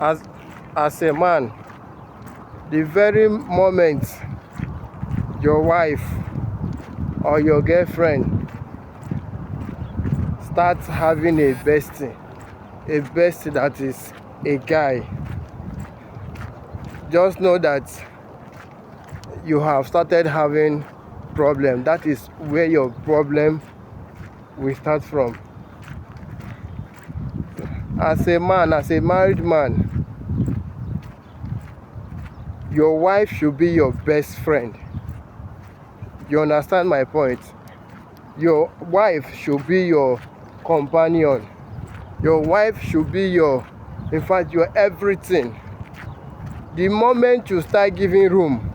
as a man, the very moment your wife or your girlfriend starts having a bestie that is a guy, just know that you have started having problem. That is where your problem will start from. As a man, as a married man, your wife should be your best friend. You understand my point? Your wife should be your companion. Your wife should be in fact, your everything. The moment you start giving room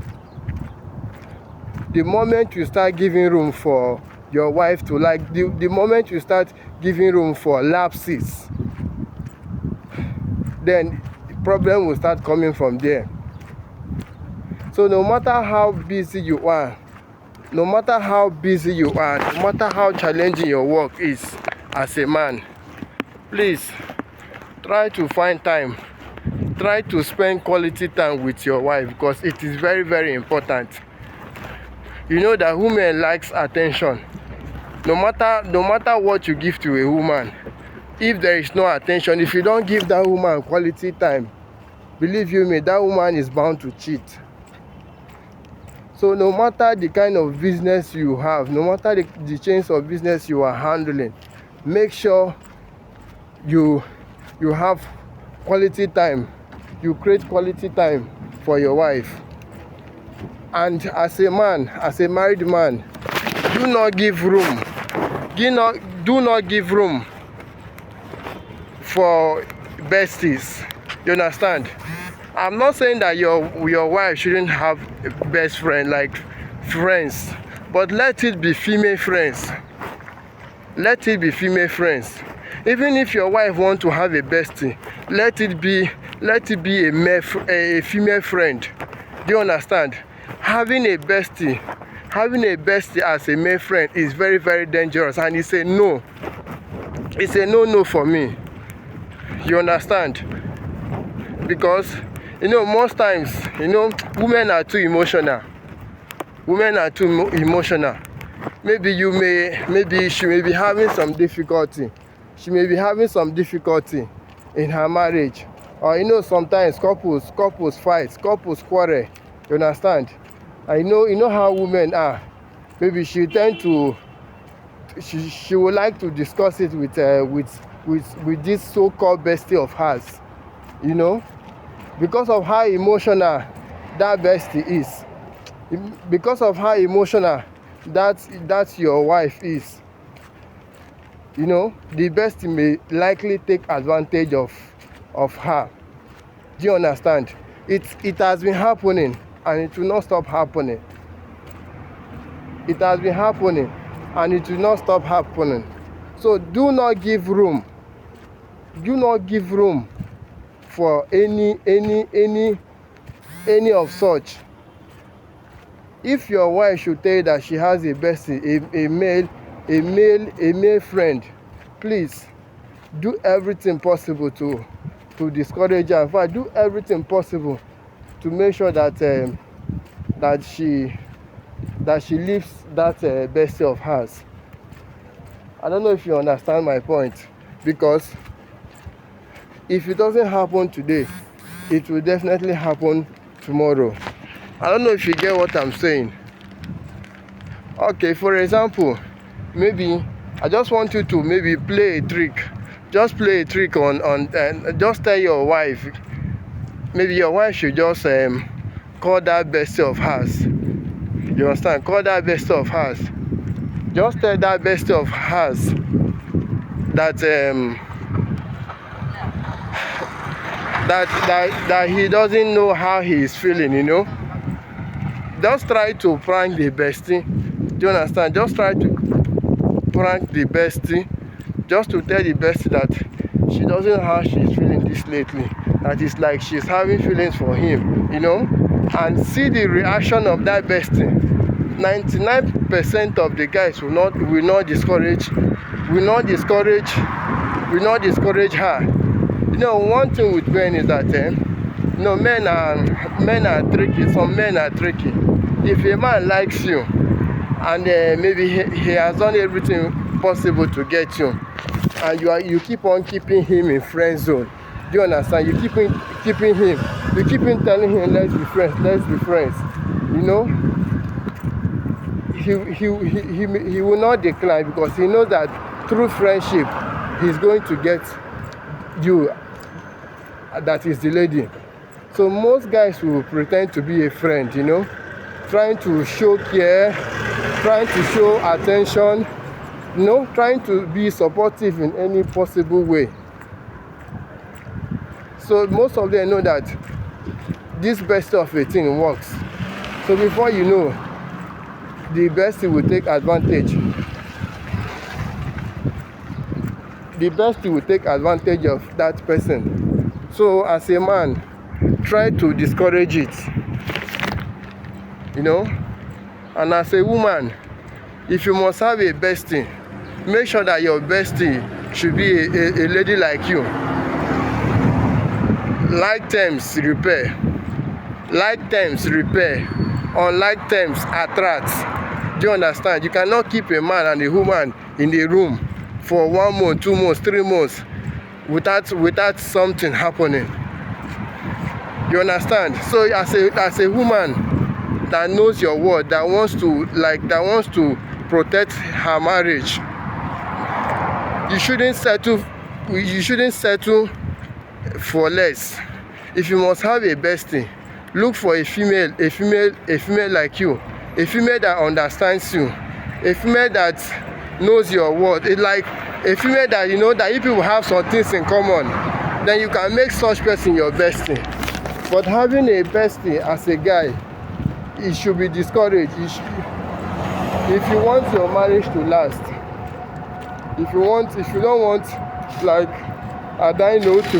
for your wife to like, the moment you start giving room for lapses, then the problem will start coming from there. So no matter how busy you are, no matter how challenging your work is as a man, please try to find time. Try to spend quality time with your wife, because it is very, very important. You know that women likes attention. No matter what you give to a woman, if there is no attention, if you don't give that woman quality time, believe you me, that woman is bound to cheat. So no matter the kind of business you have, no matter the chains of business you are handling, make sure you have quality time. You create quality time for your wife. And as a man, as a married man, do not give room for besties. You understand? I'm not saying that your wife shouldn't have a best friend, like friends, but let it be female friends. Let it be female friends. Even if your wife wants to have a bestie, let it be a female friend. Do you understand? Having a bestie as a male friend is very, very dangerous, and it's a no. It's a no for me. You understand? Because most times, women are too emotional. Maybe she may be having some difficulty. She may be having some difficulty in her marriage. Or sometimes couples fight, couples quarrel. You understand? I know how women are. Maybe she would like to discuss it with this so-called bestie of hers. Because of how emotional that bestie is, because of how emotional that your wife is, the bestie may likely take advantage of her. Do you understand? It has been happening, and it will not stop happening. It has been happening, and it will not stop happening. So do not give room for any of such. If your wife should tell you that she has a bestie, a male friend, please do everything possible to discourage her. In fact, do everything possible to make sure that she leaves that bestie of hers. I don't know if you understand my point, because if it doesn't happen today, it will definitely happen tomorrow. I don't know if you get what I'm saying. Okay, for example, maybe I just want you to maybe play a trick. Just play a trick on just tell your wife. Maybe your wife should just call that bestie of hers. You understand? Call that bestie of hers. Just tell that bestie of hers that that he doesn't know how he is feeling. Just try to prank the bestie. Do you understand? Just try to prank the bestie, just to tell the bestie that she doesn't know how she's feeling this lately. That it's like she's having feelings for him, and see the reaction of that bestie. 99% of the guys will not discourage her. You know, one thing with men is that you know, men are tricky. Some men are tricky. If a man likes you and maybe he has done everything possible to get you, and you keep on keeping him in friend zone. Do you understand? You keep telling him, let's be friends. You know, he will not decline, because he knows that through friendship he's going to get you, that is the lady. So most guys will pretend to be a friend, you know, trying to show care, trying to show attention, you know, trying to be supportive in any possible way. So most of them know that this best of a thing works. So before you know, the bestie will take advantage. The bestie will take advantage of that person. So as a man, try to discourage it, you know. And as a woman, if you must have a bestie, make sure that your bestie should be a lady like you. Like terms repair. Like terms repair. Unlike terms attract. Do you understand? You cannot keep a man and a woman in a room for 1 month, 2 months, 3 months without something happening. You understand? So as a woman that knows your word, that wants to protect her marriage, you shouldn't settle for less. If you must have a bestie, look for a female like you, a female that understands you, a female that knows your word. It's like a female that you know that if you have some things in common, then you can make such person your bestie. But having a bestie as a guy, it should be discouraged. If you want your marriage to last, if you don't want like a dino to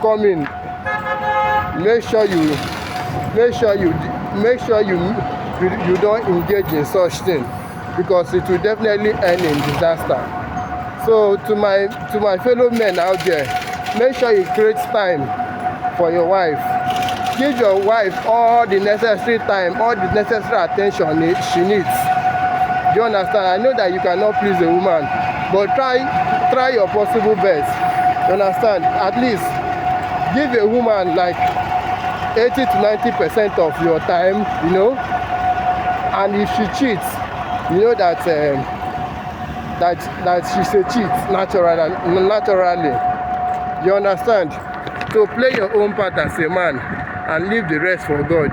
come in, make sure you don't engage in such thing, because it will definitely end in disaster. So to my fellow men out there, make sure you create time for your wife. Give your wife all the necessary time, all the necessary attention she needs. Do you understand? I know that you cannot please a woman, but try your possible best. You understand? At least give a woman like 80 to 90% of your time, you know. And if she cheats, you know that she's a cheat naturally. You understand? So play your own part as a man and leave the rest for God.